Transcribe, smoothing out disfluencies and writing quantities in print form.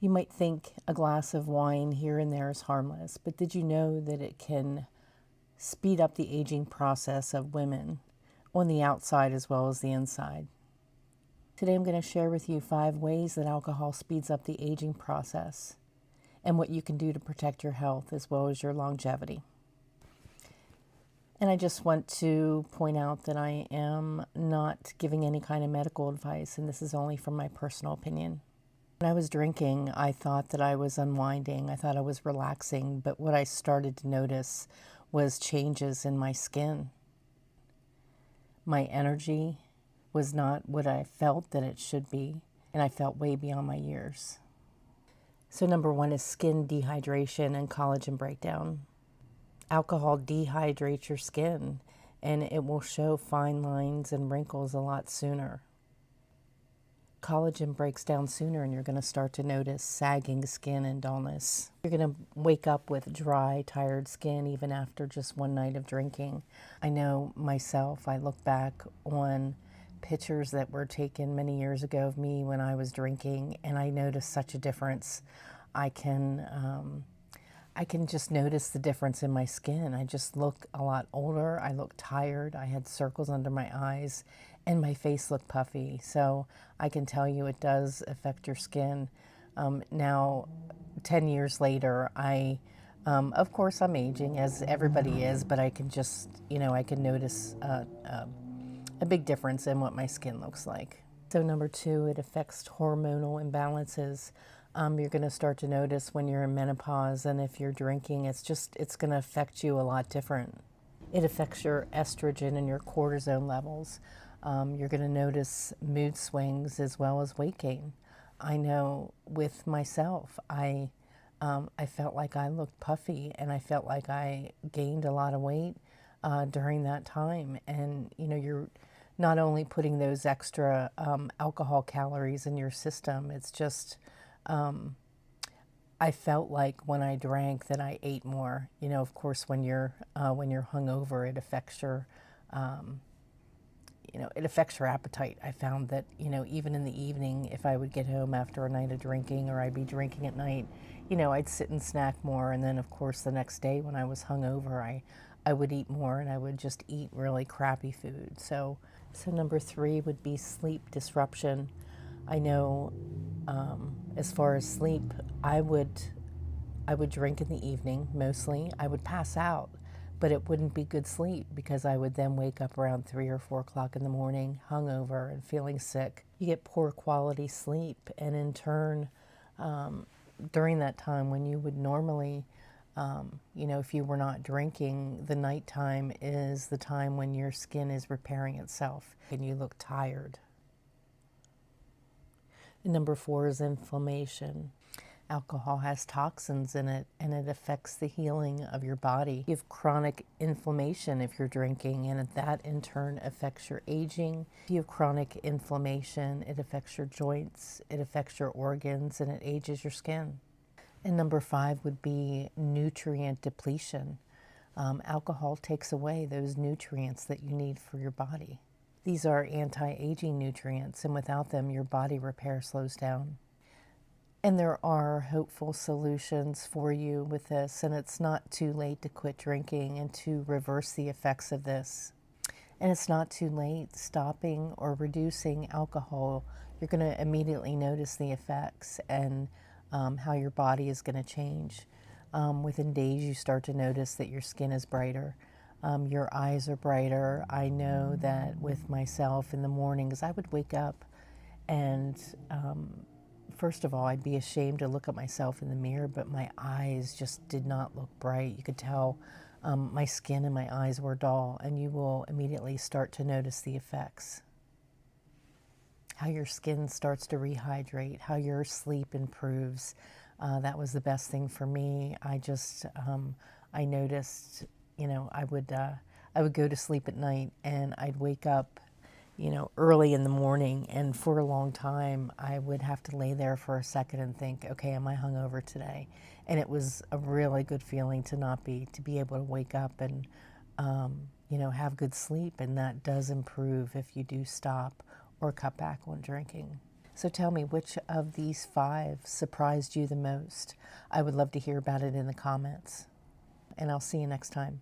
You might think a glass of wine here and there is harmless, but did you know that it can speed up the aging process of women on the outside as well as the inside? Today I'm going to share with you 5 ways that alcohol speeds up the aging process and what you can do to protect your health as well as your longevity. And I just want to point out that I am not giving any kind of medical advice, and this is only from my personal opinion. When I was drinking, I thought that I was unwinding. I thought I was relaxing, but what I started to notice was changes in my skin. My energy was not what I felt that it should be, and I felt way beyond my years. So number 1 is skin dehydration and collagen breakdown. Alcohol dehydrates your skin, and it will show fine lines and wrinkles a lot sooner. Collagen breaks down sooner, and you're going to start to notice sagging skin and dullness. You're going to wake up with dry, tired skin even after just one night of drinking. I know myself, I look back on pictures that were taken many years ago of me when I was drinking, and I noticed such a difference. I can just notice the difference in my skin. I just look a lot older. I look tired. I had circles under my eyes, and my face looked puffy. So I can tell you it does affect your skin. Now, 10 years later, of course, I'm aging as everybody is, but I can just, I can notice a big difference in what my skin looks like. So number 2, it affects hormonal imbalances. You're going to start to notice when you're in menopause, and if you're drinking, it's going to affect you a lot different. It affects your estrogen and your cortisone levels. You're going to notice mood swings as well as weight gain. I know with myself, I felt like I looked puffy, and I felt like I gained a lot of weight during that time. And you're not only putting those extra alcohol calories in your system, it's just I felt like when I drank that I ate more. Of course, when you're hungover, it affects your it affects your appetite. I found that even in the evening, if I would get home after a night of drinking, or I'd be drinking at night, I'd sit and snack more, and then of course the next day when I was hungover, I would eat more, and I would just eat really crappy food. So number 3 would be sleep disruption. I know as far as sleep, I would drink in the evening mostly. I would pass out, but it wouldn't be good sleep because I would then wake up around 3 or 4 o'clock in the morning, hungover and feeling sick. You get poor quality sleep, and in turn, during that time when you would normally, if you were not drinking, the nighttime is the time when your skin is repairing itself and you look tired. Number 4 is inflammation. Alcohol has toxins in it, and it affects the healing of your body. You have chronic inflammation if you're drinking, and that in turn affects your aging. If you have chronic inflammation, it affects your joints, it affects your organs, and it ages your skin. And number 5 would be nutrient depletion. Alcohol takes away those nutrients that you need for your body. These are anti-aging nutrients, and without them, your body repair slows down. And there are hopeful solutions for you with this, and it's not too late to quit drinking and to reverse the effects of this. And it's not too late stopping or reducing alcohol. You're going to immediately notice the effects and how your body is going to change. Within days, you start to notice that your skin is brighter. Your eyes are brighter. I know that with myself in the mornings, I would wake up and first of all, I'd be ashamed to look at myself in the mirror, but my eyes just did not look bright. You could tell my skin and my eyes were dull, and you will immediately start to notice the effects. How your skin starts to rehydrate, how your sleep improves. That was the best thing for me. I noticed, I would go to sleep at night, and I'd wake up early in the morning, and for a long time I would have to lay there for a second and think, okay, am I hungover today? And it was a really good feeling to be able to wake up and have good sleep, and that does improve if you do stop or cut back on drinking. So tell me, which of these 5 surprised you the most? I would love to hear about it in the comments. And I'll see you next time.